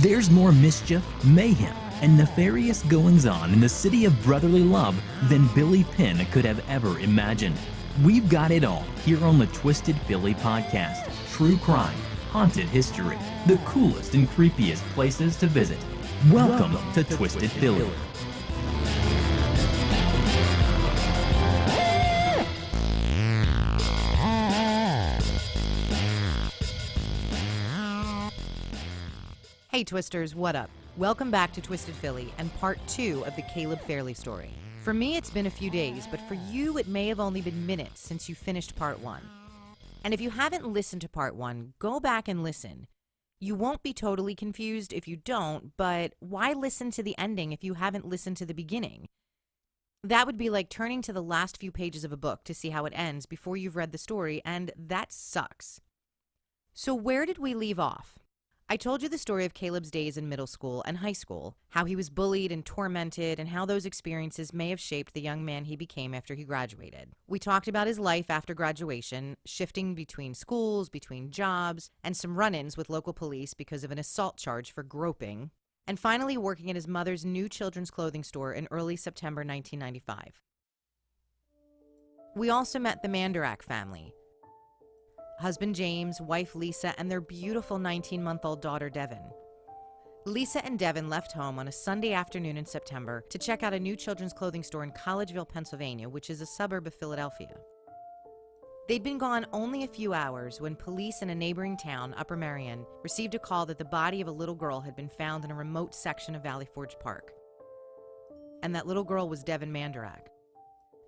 There's more mischief, mayhem, and nefarious goings-on in the city of brotherly love than Billy Penn could have ever imagined. We've got it all here on the Twisted Philly podcast. True crime, haunted history, the coolest and creepiest places to visit. Welcome to Twisted Philly. Hey Twisters, what up? Welcome back to Twisted Philly and part 2 of the Caleb Fairley story. For me, it's been a few days, but for you, it may have only been minutes since you finished part 1. And if you haven't listened to part 1, go back and listen. You won't be totally confused if you don't, but why listen to the ending if you haven't listened to the beginning? That would be like turning to the last few pages of a book to see how it ends before you've read the story, and that sucks. So where did we leave off? I told you the story of Caleb's days in middle school and high school, how he was bullied and tormented, and how those experiences may have shaped the young man he became after he graduated. We talked about his life after graduation, shifting between schools, between jobs, and some run-ins with local police because of an assault charge for groping, and finally working at his mother's new children's clothing store in early September 1995. We also met the Manderach family. Husband James, wife Lisa, and their beautiful 19-month-old daughter Devon. Lisa and Devon left home on a Sunday afternoon in September to check out a new children's clothing store in Collegeville, Pennsylvania, which is a suburb of Philadelphia. They'd been gone only a few hours when police in a neighboring town, Upper Merion, received a call that the body of a little girl had been found in a remote section of Valley Forge Park. And that little girl was Devon Manderach.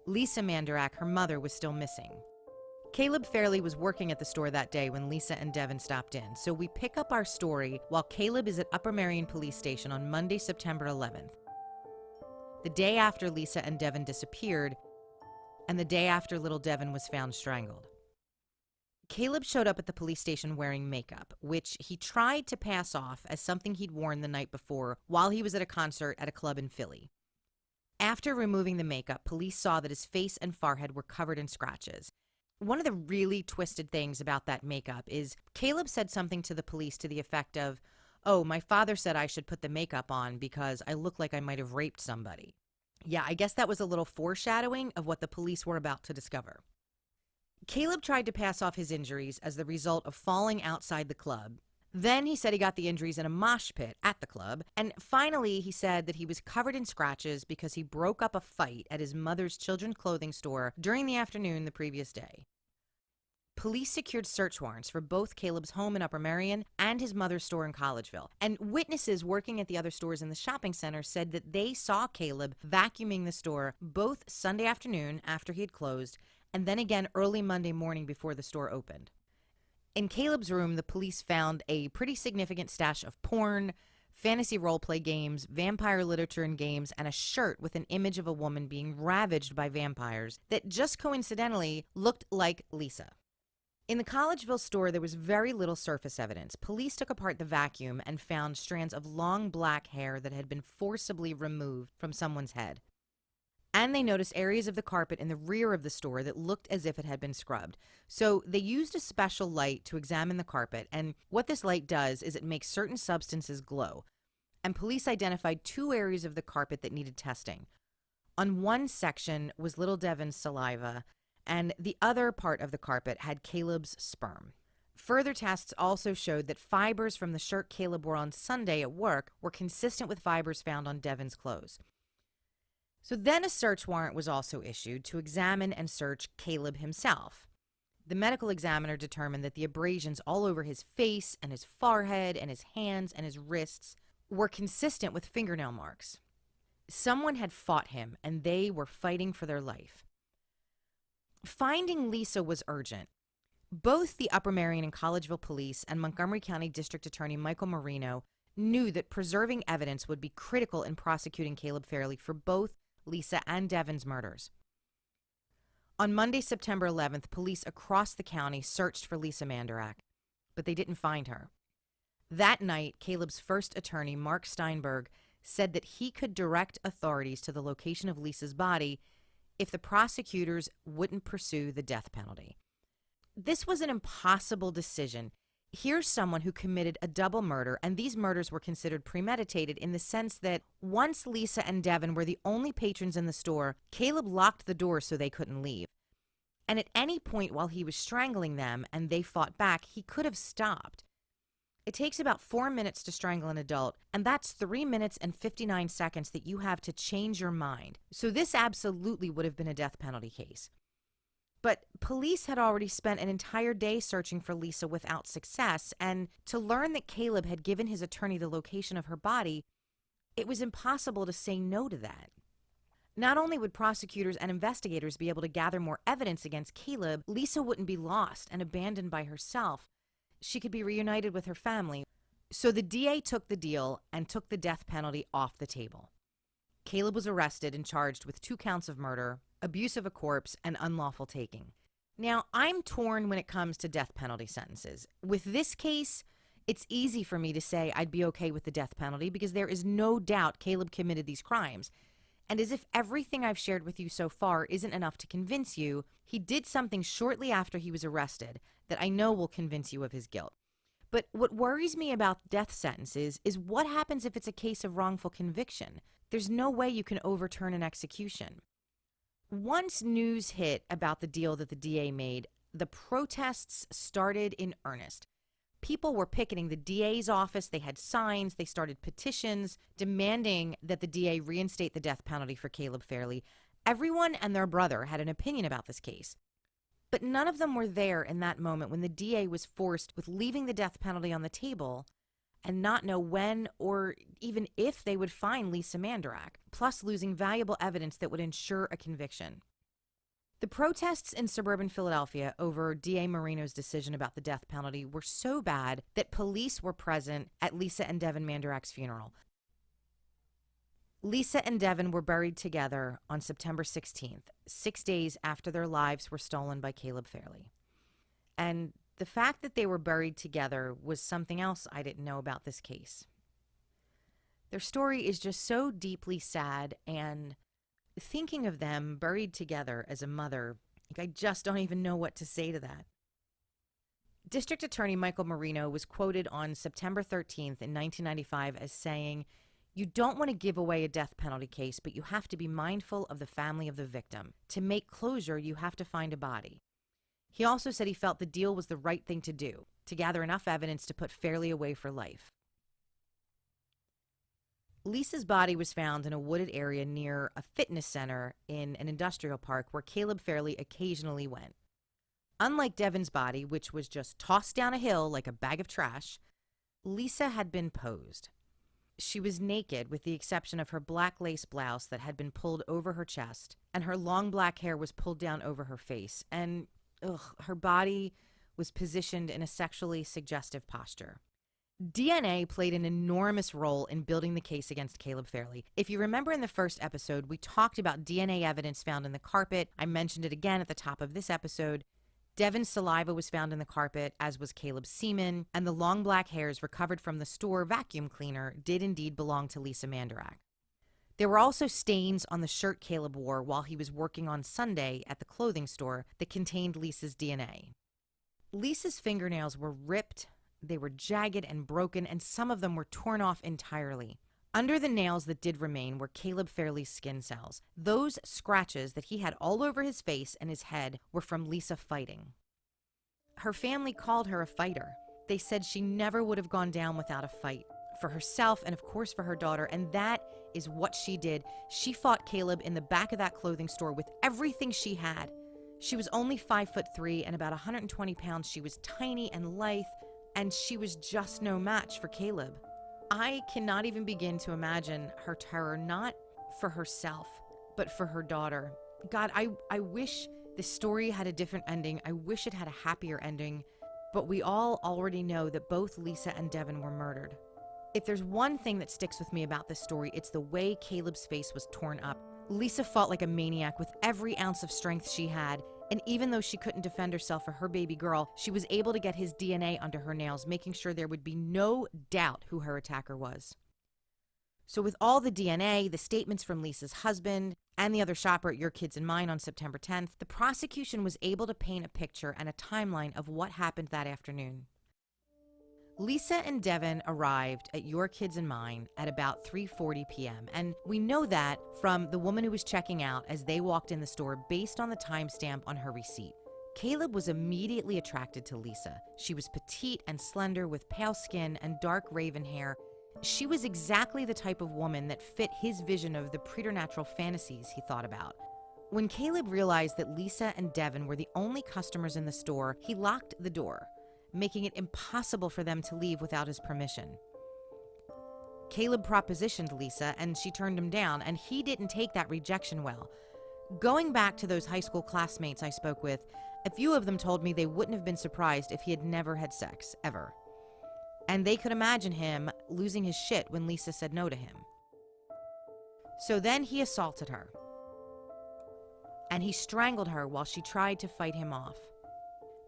Lisa Manderach, her mother, was still missing. Caleb Fairley was working at the store that day when Lisa and Devon stopped in, so we pick up our story while Caleb is at Upper Merion Police Station on Monday, September 11th. The day after Lisa and Devon disappeared, and the day after little Devon was found strangled. Caleb showed up at the police station wearing makeup, which he tried to pass off as something he'd worn the night before while he was at a concert at a club in Philly. After removing the makeup, police saw that his face and forehead were covered in scratches. One of the really twisted things about that makeup is Caleb said something to the police to the effect of, "Oh, my father said I should put the makeup on because I look like I might have raped somebody." Yeah, I guess that was a little foreshadowing of what the police were about to discover. Caleb tried to pass off his injuries as the result of falling outside the club. Then he said he got the injuries in a mosh pit at the club. And finally, he said that he was covered in scratches because he broke up a fight at his mother's children's clothing store during the afternoon the previous day. Police secured search warrants for both Caleb's home in Upper Merion and his mother's store in Collegeville. And witnesses working at the other stores in the shopping center said that they saw Caleb vacuuming the store both Sunday afternoon after he had closed and then again early Monday morning before the store opened. In Caleb's room, the police found a pretty significant stash of porn, fantasy role-play games, vampire literature and games, and a shirt with an image of a woman being ravaged by vampires that just coincidentally looked like Lisa. In the Collegeville store, there was very little surface evidence. Police took apart the vacuum and found strands of long black hair that had been forcibly removed from someone's head. And they noticed areas of the carpet in the rear of the store that looked as if it had been scrubbed. So they used a special light to examine the carpet, and what this light does is it makes certain substances glow. And police identified 2 areas of the carpet that needed testing. On one section was little Devon's saliva, and the other part of the carpet had Caleb's sperm. Further tests also showed that fibers from the shirt Caleb wore on Sunday at work were consistent with fibers found on Devon's clothes. So then a search warrant was also issued to examine and search Caleb himself. The medical examiner determined that the abrasions all over his face and his forehead and his hands and his wrists were consistent with fingernail marks. Someone had fought him, and they were fighting for their life. Finding Lisa was urgent. Both the Upper Merion and Collegeville Police and Montgomery County District Attorney Michael Marino knew that preserving evidence would be critical in prosecuting Caleb Fairley for both Lisa and Devon's murders. On Monday, September 11th, police across the county searched for Lisa Manderach, but they didn't find her. That night, Caleb's first attorney, Mark Steinberg, said that he could direct authorities to the location of Lisa's body if the prosecutors wouldn't pursue the death penalty. This was an impossible decision. Here's someone who committed a double murder, and these murders were considered premeditated in the sense that once Lisa and Devon were the only patrons in the store, Caleb locked the door so they couldn't leave. And at any point while he was strangling them and they fought back, he could have stopped. It takes about 4 minutes to strangle an adult, and that's 3 minutes and 59 seconds that you have to change your mind. So this absolutely would have been a death penalty case. But police had already spent an entire day searching for Lisa without success, and to learn that Caleb had given his attorney the location of her body, it was impossible to say no to that. Not only would prosecutors and investigators be able to gather more evidence against Caleb, Lisa wouldn't be lost and abandoned by herself. She could be reunited with her family. So the DA took the deal and took the death penalty off the table. Caleb was arrested and charged with 2 counts of murder, abuse of a corpse, and unlawful taking. Now, I'm torn when it comes to death penalty sentences. With this case, it's easy for me to say I'd be okay with the death penalty because there is no doubt Caleb committed these crimes. And as if everything I've shared with you so far isn't enough to convince you, he did something shortly after he was arrested that I know will convince you of his guilt. But what worries me about death sentences is what happens if it's a case of wrongful conviction. There's no way you can overturn an execution. Once news hit about the deal that the DA made, the protests started in earnest. People were picketing the DA's office. They had signs. They started petitions demanding that the DA reinstate the death penalty for Caleb Fairley. Everyone and their brother had an opinion about this case. But none of them were there in that moment when the DA was forced with leaving the death penalty on the table and not know when or even if they would find Lisa Manderach, plus losing valuable evidence that would ensure a conviction. The protests in suburban Philadelphia over DA Marino's decision about the death penalty were so bad that police were present at Lisa and Devon Manderach's funeral. Lisa and Devon were buried together on September 16th, 6 days after their lives were stolen by Caleb Fairley. And the fact that they were buried together was something else I didn't know about this case. Their story is just so deeply sad, and thinking of them buried together as a mother, I just don't even know what to say to that. District Attorney Michael Marino was quoted on September 13th in 1995 as saying, "You don't want to give away a death penalty case, but you have to be mindful of the family of the victim. To make closure, you have to find a body." He also said he felt the deal was the right thing to do, to gather enough evidence to put Fairley away for life. Lisa's body was found in a wooded area near a fitness center in an industrial park where Caleb Fairley occasionally went. Unlike Devon's body, which was just tossed down a hill like a bag of trash, Lisa had been posed. She was naked with the exception of her black lace blouse that had been pulled over her chest, and her long black hair was pulled down over her face, and her body was positioned in a sexually suggestive posture. DNA played an enormous role in building the case against Caleb Fairley. If you remember in the first episode, we talked about DNA evidence found in the carpet. I mentioned it again at the top of this episode. Devon's saliva was found in the carpet, as was Caleb's semen, and the long black hairs recovered from the store vacuum cleaner did indeed belong to Lisa Manderach. There were also stains on the shirt Caleb wore while he was working on Sunday at the clothing store that contained Lisa's DNA. Lisa's fingernails were ripped, they were jagged and broken, and some of them were torn off entirely. Under the nails that did remain were Caleb Fairley's skin cells. Those scratches that he had all over his face and his head were from Lisa fighting. Her family called her a fighter. They said she never would have gone down without a fight, for herself and of course for her daughter, and that is what she did. She fought Caleb in the back of that clothing store with everything she had. She was only 5'3" and about 120 pounds. She was tiny and lithe, and she was just no match for Caleb. I cannot even begin to imagine her terror, not for herself, but for her daughter. God, I wish this story had a different ending. I wish it had a happier ending, but we all already know that both Lisa and Devon were murdered. If there's one thing that sticks with me about this story, it's the way Caleb's face was torn up. Lisa fought like a maniac with every ounce of strength she had, and even though she couldn't defend herself or her baby girl, she was able to get his DNA under her nails, making sure there would be no doubt who her attacker was. So with all the DNA, the statements from Lisa's husband, and the other shopper at Your Kids and Mine on September 10th, the prosecution was able to paint a picture and a timeline of what happened that afternoon. Lisa and Devon arrived at Your Kids and Mine at about 3:40 p.m., and we know that from the woman who was checking out as they walked in the store based on the timestamp on her receipt. Caleb was immediately attracted to Lisa. She was petite and slender with pale skin and dark raven hair. She was exactly the type of woman that fit his vision of the preternatural fantasies he thought about. When Caleb realized that Lisa and Devon were the only customers in the store, he locked the door, making it impossible for them to leave without his permission. Caleb propositioned Lisa, and she turned him down, and he didn't take that rejection well. Going back to those high school classmates I spoke with, a few of them told me they wouldn't have been surprised if he had never had sex, ever. And they could imagine him losing his shit when Lisa said no to him. So then he assaulted her, and he strangled her while she tried to fight him off.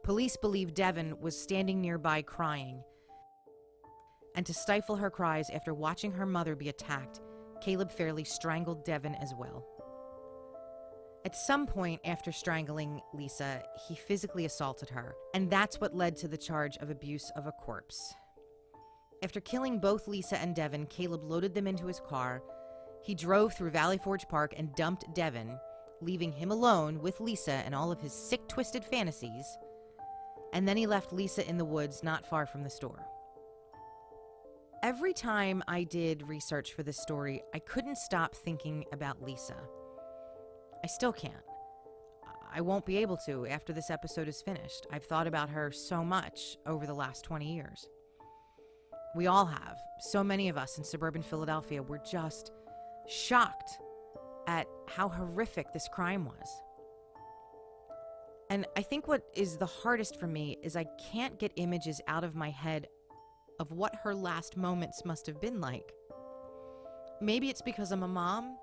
Police believe Devon was standing nearby crying. And to stifle her cries after watching her mother be attacked, Caleb Fairley strangled Devon as well. At some point after strangling Lisa, he physically assaulted her, and that's what led to the charge of abuse of a corpse. After killing both Lisa and Devon, Caleb loaded them into his car. He drove through Valley Forge Park and dumped Devon, leaving him alone with Lisa and all of his sick, twisted fantasies. And then he left Lisa in the woods not far from the store. Every time I did research for this story, I couldn't stop thinking about Lisa. I still can't. I won't be able to after this episode is finished. I've thought about her so much over the last 20 years. We all have. So many of us in suburban Philadelphia were just shocked at how horrific this crime was. And I think what is the hardest for me is I can't get images out of my head of what her last moments must have been like. Maybe it's because I'm a mom.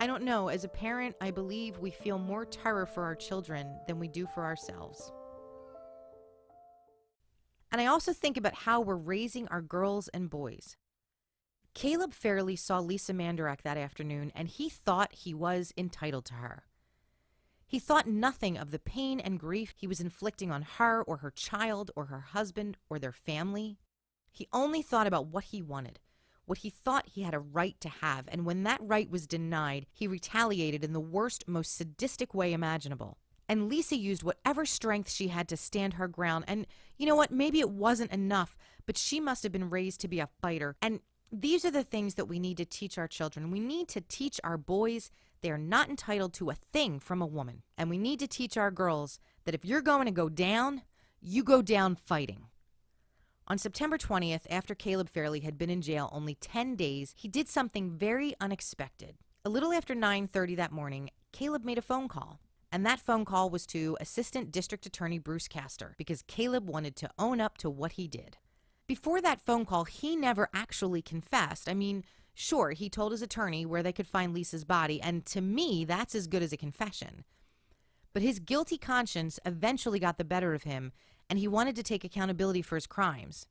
I don't know. As a parent, I believe we feel more terror for our children than we do for ourselves. And I also think about how we're raising our girls and boys. Caleb Fairley saw Lisa Manderach that afternoon, and he thought he was entitled to her. He thought nothing of the pain and grief he was inflicting on her or her child or her husband or their family. He only thought about what he wanted, what he thought he had a right to have, and when that right was denied, he retaliated in the worst, most sadistic way imaginable. And Lisa used whatever strength she had to stand her ground, and you know what, maybe it wasn't enough, but she must have been raised to be a fighter. And these are the things that we need to teach our children. We need to teach our boys they are not entitled to a thing from a woman. And we need to teach our girls that if you're going to go down, you go down fighting. On September 20th, after Caleb Fairley had been in jail only 10 days, he did something very unexpected. A little after 9:30 that morning, Caleb made a phone call. And that phone call was to Assistant District Attorney Bruce Castor, because Caleb wanted to own up to what he did. Before that phone call, he never actually confessed. I mean, sure, he told his attorney where they could find Lisa's body, and to me, that's as good as a confession. But his guilty conscience eventually got the better of him, and he wanted to take accountability for his crimes.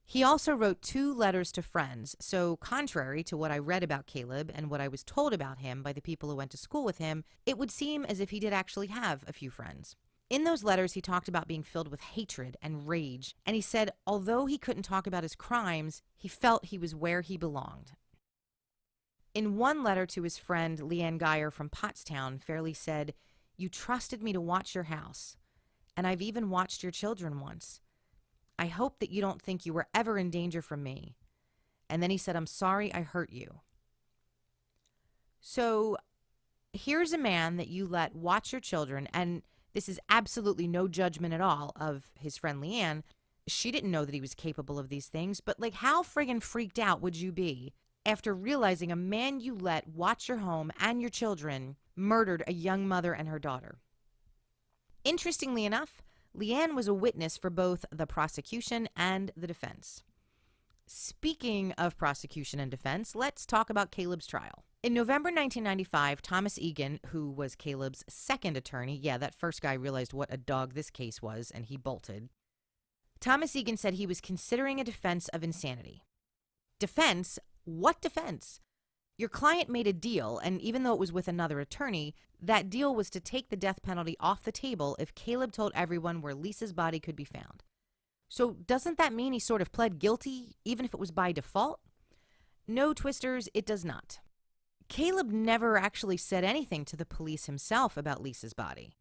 He also wrote 2 letters to friends, so contrary to what I read about Caleb and what I was told about him by the people who went to school with him, it would seem as if he did actually have a few friends. In those letters, he talked about being filled with hatred and rage, and he said although he couldn't talk about his crimes, he felt he was where he belonged. In one letter to his friend Leanne Geyer from Pottstown, Fairley said, "You trusted me to watch your house, and I've even watched your children once. I hope that you don't think you were ever in danger from me." And then he said, "I'm sorry I hurt you." So here's a man that you let watch your children, and this is absolutely no judgment at all of his friend Leanne. She didn't know that he was capable of these things, but like how friggin' freaked out would you be after realizing a man you let watch your home and your children murdered a young mother and her daughter? Interestingly enough, Leanne was a witness for both the prosecution and the defense. Speaking of prosecution and defense, let's talk about Caleb's trial. In November 1995, Thomas Egan, who was Caleb's second attorney, yeah, that first guy realized what a dog this case was, and he bolted. Thomas Egan said he was considering a defense of insanity. Defense? What defense? Your client made a deal, and even though it was with another attorney, that deal was to take the death penalty off the table if Caleb told everyone where Lisa's body could be found. So doesn't that mean he sort of pled guilty, even if it was by default? No, Twisters, it does not. Caleb never actually said anything to the police himself about Lisa's body.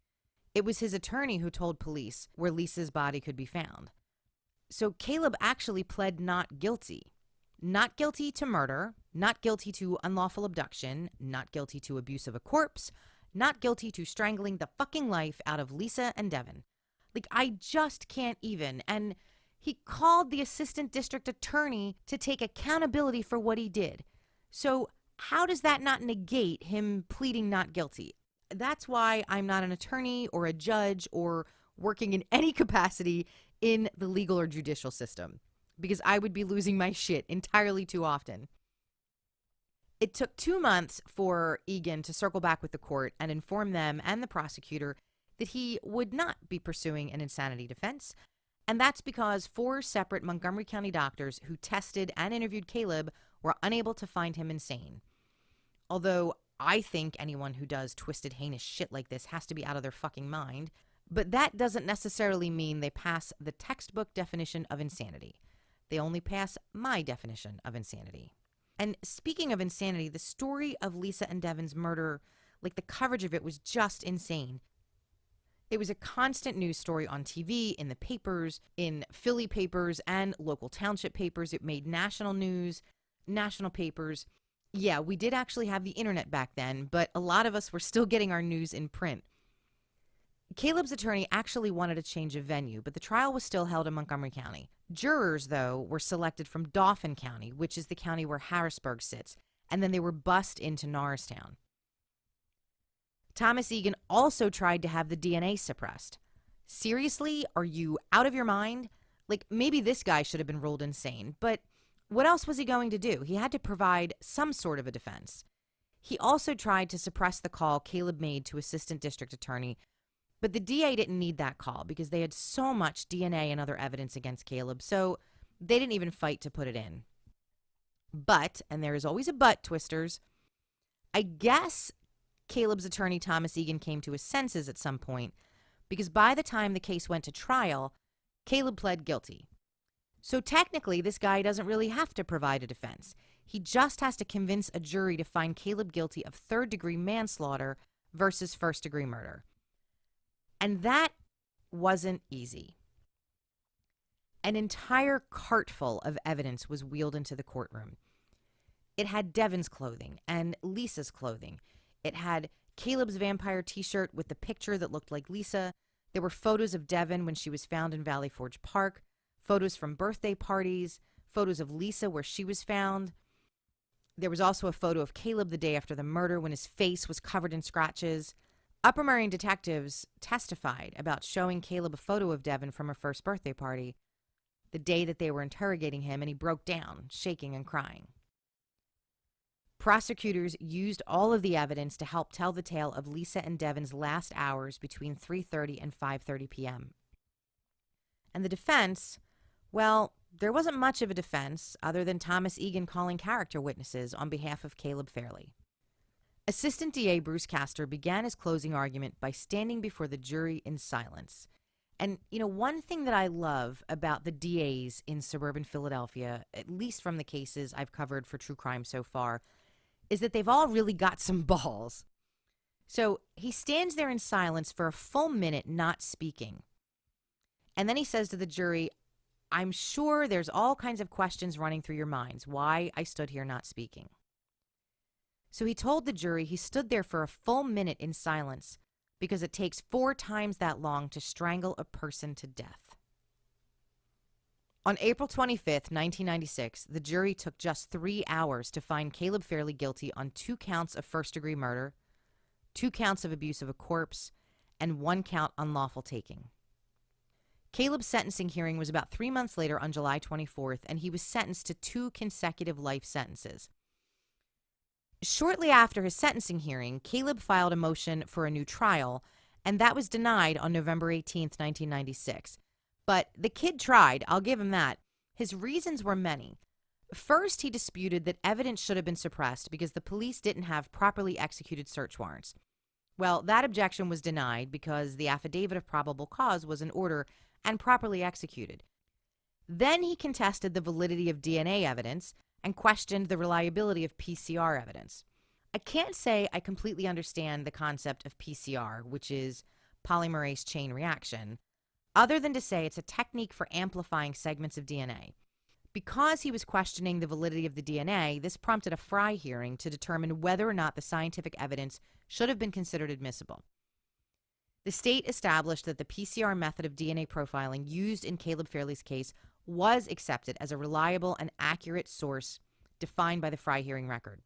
It was his attorney who told police where Lisa's body could be found. So Caleb actually pled not guilty. Not guilty to murder, not guilty to unlawful abduction, not guilty to abuse of a corpse, not guilty to strangling the fucking life out of Lisa and Devon. Like, I just can't even. And he called the assistant district attorney to take accountability for what he did. So how does that not negate him pleading not guilty? That's why I'm not an attorney or a judge or working in any capacity in the legal or judicial system, because I would be losing my shit entirely too often. It took 2 months for Egan to circle back with the court and inform them and the prosecutor that he would not be pursuing an insanity defense. And that's because 4 separate Montgomery County doctors who tested and interviewed Caleb were unable to find him insane. Although I think anyone who does twisted, heinous shit like this has to be out of their fucking mind. But that doesn't necessarily mean they pass the textbook definition of insanity. They only pass my definition of insanity. And speaking of insanity, the story of Lisa and Devon's murder, like the coverage of it, was just insane. It was a constant news story on TV, in the papers, in Philly papers and local township papers. It made national news, national papers. Yeah, we did actually have the internet back then, but a lot of us were still getting our news in print. Caleb's attorney actually wanted a change of venue, but the trial was still held in Montgomery County. Jurors, though, were selected from Dauphin County, which is the county where Harrisburg sits, and then they were bussed into Norristown. Thomas Egan also tried to have the DNA suppressed. Seriously? Are you out of your mind? Like, maybe this guy should have been ruled insane, but what else was he going to do? He had to provide some sort of a defense. He also tried to suppress the call Caleb made to Assistant District Attorney, but the DA didn't need that call because they had so much DNA and other evidence against Caleb, so they didn't even fight to put it in. But, and there is always a but, Twisters, I guess Caleb's attorney Thomas Egan came to his senses at some point, because by the time the case went to trial, Caleb pled guilty. So technically, this guy doesn't really have to provide a defense. He just has to convince a jury to find Caleb guilty of third-degree manslaughter versus first-degree murder. And that wasn't easy. An entire cartful of evidence was wheeled into the courtroom. It had Devon's clothing and Lisa's clothing. It had Caleb's vampire t-shirt with the picture that looked like Lisa. There were photos of Devon when she was found in Valley Forge Park, photos from birthday parties, photos of Lisa where she was found. There was also a photo of Caleb the day after the murder when his face was covered in scratches. Upper Merion detectives testified about showing Caleb a photo of Devon from her first birthday party the day that they were interrogating him, and he broke down, shaking and crying. Prosecutors used all of the evidence to help tell the tale of Lisa and Devon's last hours between 3:30 and 5:30 p.m. And the defense, well, there wasn't much of a defense other than Thomas Egan calling character witnesses on behalf of Caleb Fairley. Assistant DA Bruce Castor began his closing argument by standing before the jury in silence. And, one thing that I love about the DAs in suburban Philadelphia, at least from the cases I've covered for true crime so far, is that they've all really got some balls. So he stands there in silence for a full minute, not speaking. And then he says to the jury, "I'm sure there's all kinds of questions running through your minds, why I stood here not speaking." So he told the jury he stood there for a full minute in silence because it takes 4 times that long to strangle a person to death. On April 25th, 1996, the jury took just 3 hours to find Caleb Fairley guilty on 2 counts of first-degree murder, 2 counts of abuse of a corpse, and 1 count unlawful taking. Caleb's sentencing hearing was about 3 months later on July 24th, and he was sentenced to 2 consecutive life sentences. Shortly after his sentencing hearing, Caleb filed a motion for a new trial, and that was denied on November 18th, 1996. But the kid tried, I'll give him that. His reasons were many. First, he disputed that evidence should have been suppressed because the police didn't have properly executed search warrants. Well, that objection was denied because the affidavit of probable cause was in order and properly executed. Then he contested the validity of DNA evidence and questioned the reliability of PCR evidence. I can't say I completely understand the concept of PCR, which is polymerase chain reaction, other than to say it's a technique for amplifying segments of DNA. Because he was questioning the validity of the DNA, this prompted a Fry hearing to determine whether or not the scientific evidence should have been considered admissible. The state established that the PCR method of DNA profiling used in Caleb Fairley's case was accepted as a reliable and accurate source defined by the Fry hearing record.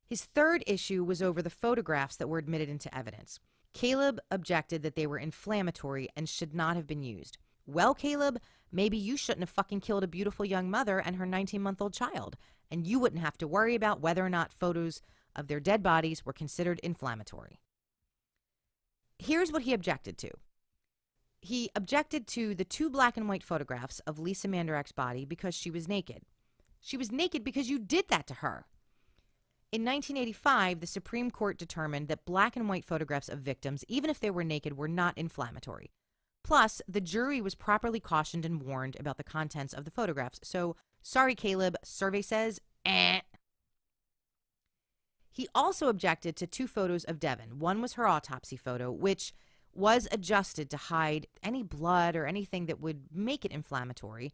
His third issue was over the photographs that were admitted into evidence. Caleb objected that they were inflammatory and should not have been used. Well, Caleb, maybe you shouldn't have fucking killed a beautiful young mother and her 19-month-old child, and you wouldn't have to worry about whether or not photos of their dead bodies were considered inflammatory. Here's what he objected to. He objected to the 2 black and white photographs of Lisa Manderach's body because she was naked. She was naked because you did that to her. In 1985, the Supreme Court determined that black and white photographs of victims, even if they were naked, were not inflammatory. Plus, the jury was properly cautioned and warned about the contents of the photographs. So, sorry, Caleb, survey says, eh. He also objected to 2 photos of Devon. One was her autopsy photo, which was adjusted to hide any blood or anything that would make it inflammatory.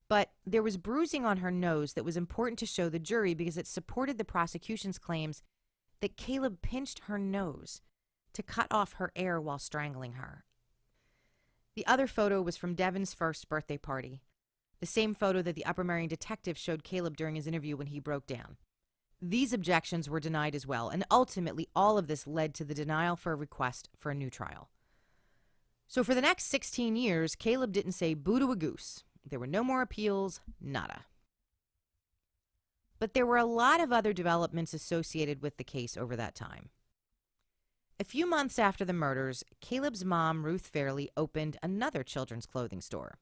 But there was bruising on her nose that was important to show the jury because it supported the prosecution's claims that Caleb pinched her nose to cut off her air while strangling her. The other photo was from Devon's first birthday party, the same photo that the Upper Merion detective showed Caleb during his interview when he broke down. These objections were denied as well, and ultimately all of this led to the denial for a request for a new trial. So for the next 16 years, Caleb didn't say boo to a goose. There were no more appeals, nada. But there were a lot of other developments associated with the case over that time. A few months after the murders, Caleb's mom, Ruth Fairley, opened another children's clothing store,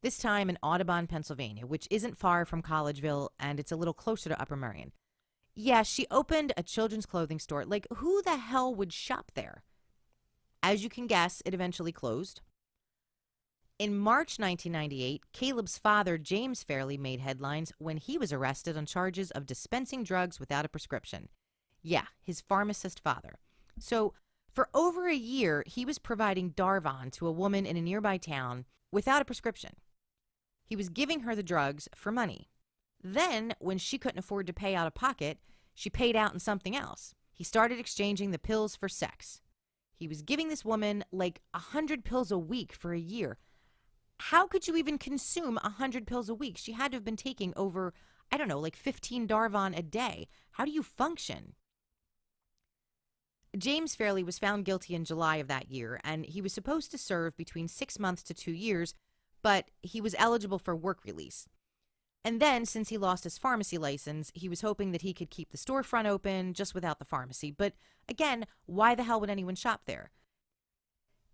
this time in Audubon, Pennsylvania, which isn't far from Collegeville, and it's a little closer to Upper Merion. Yeah, she opened a children's clothing store. Like, who the hell would shop there? As you can guess, it eventually closed. In March 1998, Caleb's father, James Fairley, made headlines when he was arrested on charges of dispensing drugs without a prescription. Yeah, his pharmacist father. So, for over a year, he was providing Darvon to a woman in a nearby town without a prescription. He was giving her the drugs for money. Then, when she couldn't afford to pay out of pocket, she paid out in something else. He started exchanging the pills for sex. He was giving this woman like 100 pills a week for a year. How could you even consume 100 pills a week? She had to have been taking over, I don't know, like 15 Darvon a day. How do you function? James Fairley was found guilty in July of that year, and he was supposed to serve between 6 months to 2 years, but he was eligible for work release. And then, since he lost his pharmacy license, he was hoping that he could keep the storefront open just without the pharmacy. But again, why the hell would anyone shop there?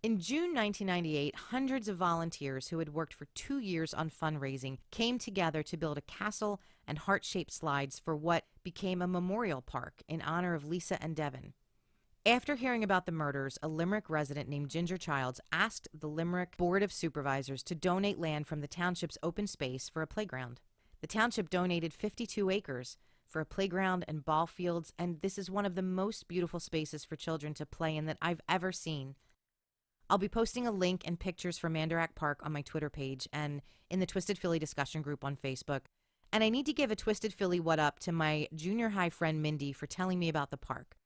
In June 1998, hundreds of volunteers who had worked for 2 years on fundraising came together to build a castle and heart-shaped slides for what became a memorial park in honor of Lisa and Devon. After hearing about the murders, a Limerick resident named Ginger Childs asked the Limerick Board of Supervisors to donate land from the township's open space for a playground. The township donated 52 acres for a playground and ball fields, and this is one of the most beautiful spaces for children to play in that I've ever seen. I'll be posting a link and pictures for Manderach Park on my Twitter page and in the Twisted Philly discussion group on Facebook. And I need to give a Twisted Philly what up to my junior high friend Mindy for telling me about the park.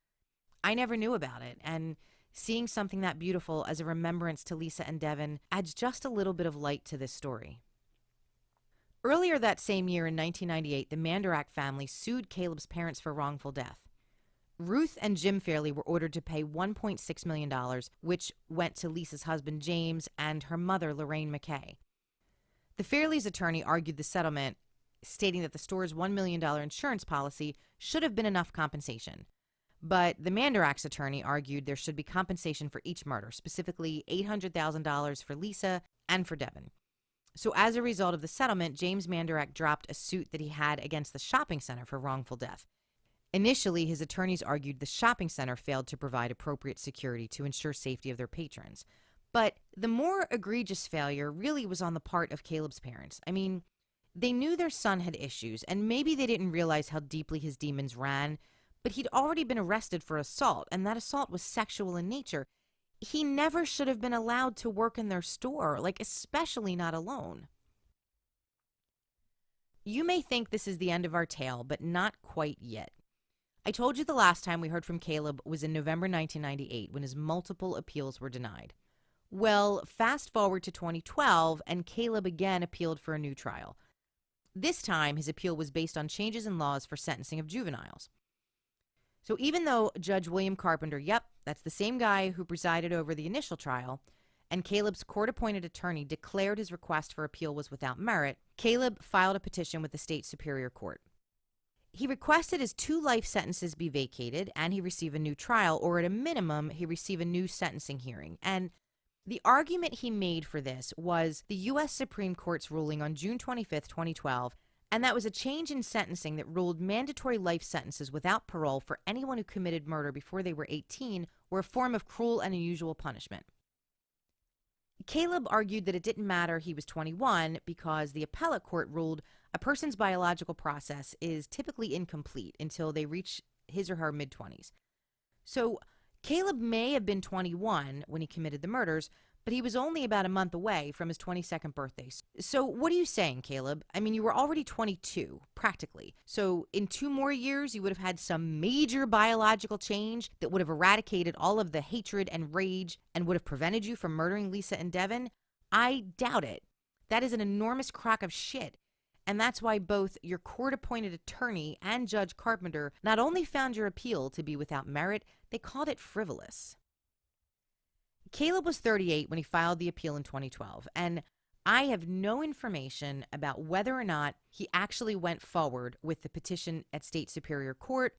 I never knew about it, and seeing something that beautiful as a remembrance to Lisa and Devon adds just a little bit of light to this story. Earlier that same year in 1998, the Manderach family sued Caleb's parents for wrongful death. Ruth and Jim Fairley were ordered to pay $1.6 million, which went to Lisa's husband, James, and her mother, Lorraine McKay. The Fairleys' attorney argued the settlement, stating that the store's $1 million insurance policy should have been enough compensation. But the Manderach's attorney argued there should be compensation for each murder, specifically $800,000 for Lisa and for Devon. So as a result of the settlement, James Manderach dropped a suit that he had against the shopping center for wrongful death. Initially, his attorneys argued the shopping center failed to provide appropriate security to ensure safety of their patrons. But the more egregious failure really was on the part of Caleb's parents. I mean, they knew their son had issues, and maybe they didn't realize how deeply his demons ran, but he'd already been arrested for assault, and that assault was sexual in nature. He never should have been allowed to work in their store, like especially not alone. You may think this is the end of our tale, but not quite yet. I told you the last time we heard from Caleb was in November 1998 when his multiple appeals were denied. Well, fast forward to 2012, and Caleb again appealed for a new trial. This time, his appeal was based on changes in laws for sentencing of juveniles. So even though Judge William Carpenter, yep, that's the same guy who presided over the initial trial, and Caleb's court-appointed attorney declared his request for appeal was without merit, Caleb filed a petition with the state superior court. He requested his 2 life sentences be vacated and he receive a new trial, or at a minimum, he receive a new sentencing hearing. And the argument he made for this was the U.S. Supreme Court's ruling on June 25, 2012, and that was a change in sentencing that ruled mandatory life sentences without parole for anyone who committed murder before they were 18 were a form of cruel and unusual punishment. Caleb argued that it didn't matter he was 21 because the appellate court ruled a person's biological process is typically incomplete until they reach his or her mid-20s. So Caleb may have been 21 when he committed the murders, but he was only about a month away from his 22nd birthday. So what are you saying, Caleb? I mean, you were already 22, practically. So in 2 more years, you would have had some major biological change that would have eradicated all of the hatred and rage and would have prevented you from murdering Lisa and Devon? I doubt it. That is an enormous crock of shit. And that's why both your court-appointed attorney and Judge Carpenter not only found your appeal to be without merit, they called it frivolous. Caleb was 38 when he filed the appeal in 2012, and I have no information about whether or not he actually went forward with the petition at state superior court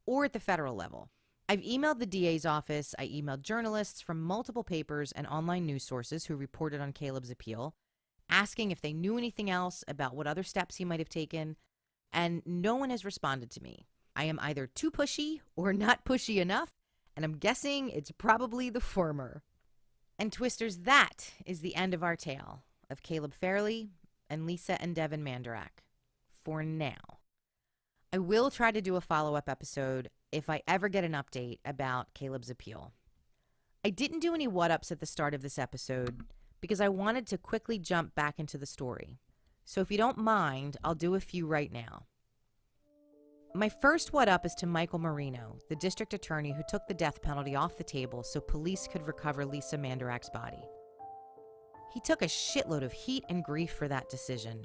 or at the federal level. I've emailed the DA's office, I emailed journalists from multiple papers and online news sources who reported on Caleb's appeal, asking if they knew anything else about what other steps he might have taken, and no one has responded to me. I am either too pushy or not pushy enough, and I'm guessing it's probably the former. And Twisters, that is the end of our tale of Caleb Fairley and Lisa and Devon Manderach. For now. I will try to do a follow-up episode if I ever get an update about Caleb's appeal. I didn't do any what-ups at the start of this episode because I wanted to quickly jump back into the story. So if you don't mind, I'll do a few right now. My first what-up is to Michael Marino, the district attorney who took the death penalty off the table so police could recover Lisa Manderach's body. He took a shitload of heat and grief for that decision.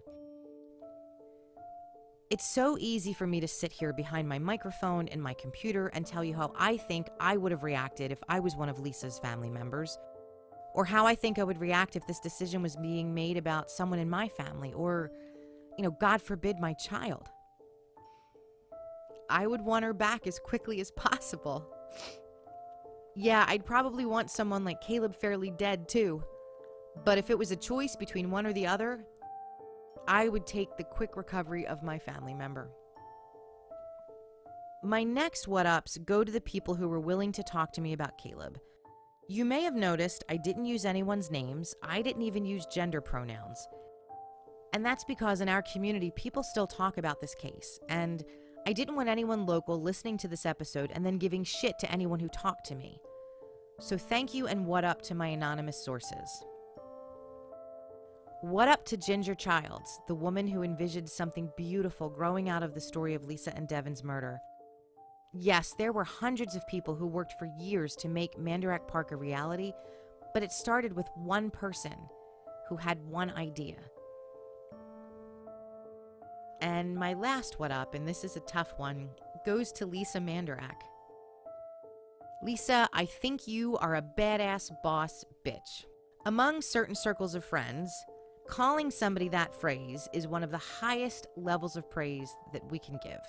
It's so easy for me to sit here behind my microphone and my computer and tell you how I think I would have reacted if I was one of Lisa's family members, or how I think I would react if this decision was being made about someone in my family, or, God forbid, my child. I would want her back as quickly as possible. Yeah, I'd probably want someone like Caleb Fairley dead too. But if it was a choice between one or the other, I would take the quick recovery of my family member. My next what-ups go to the people who were willing to talk to me about Caleb. You may have noticed I didn't use anyone's names. I didn't even use gender pronouns. And that's because in our community, people still talk about this case. And I didn't want anyone local listening to this episode and then giving shit to anyone who talked to me. So thank you and what up to my anonymous sources. What up to Ginger Childs, the woman who envisioned something beautiful growing out of the story of Lisa and Devon's murder. Yes, there were hundreds of people who worked for years to make Manderach Park a reality, but it started with one person who had one idea. And my last what up, and this is a tough one, goes to Lisa Manderach. Lisa, I think you are a badass boss bitch. Among certain circles of friends, calling somebody that phrase is one of the highest levels of praise that we can give.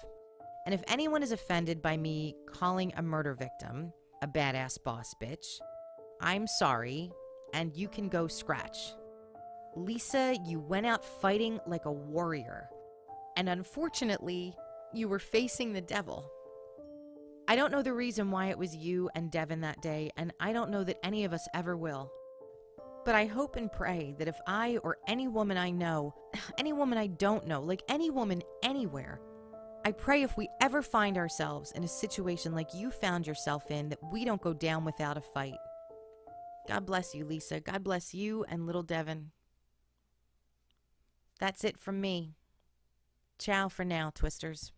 And if anyone is offended by me calling a murder victim a badass boss bitch, I'm sorry, and you can go scratch. Lisa, you went out fighting like a warrior. And unfortunately, you were facing the devil. I don't know the reason why it was you and Devon that day, and I don't know that any of us ever will. But I hope and pray that if I or any woman I know, any woman I don't know, like any woman anywhere, I pray if we ever find ourselves in a situation like you found yourself in, that we don't go down without a fight. God bless you, Lisa. God bless you and little Devon. That's it from me. Ciao for now, Twisters.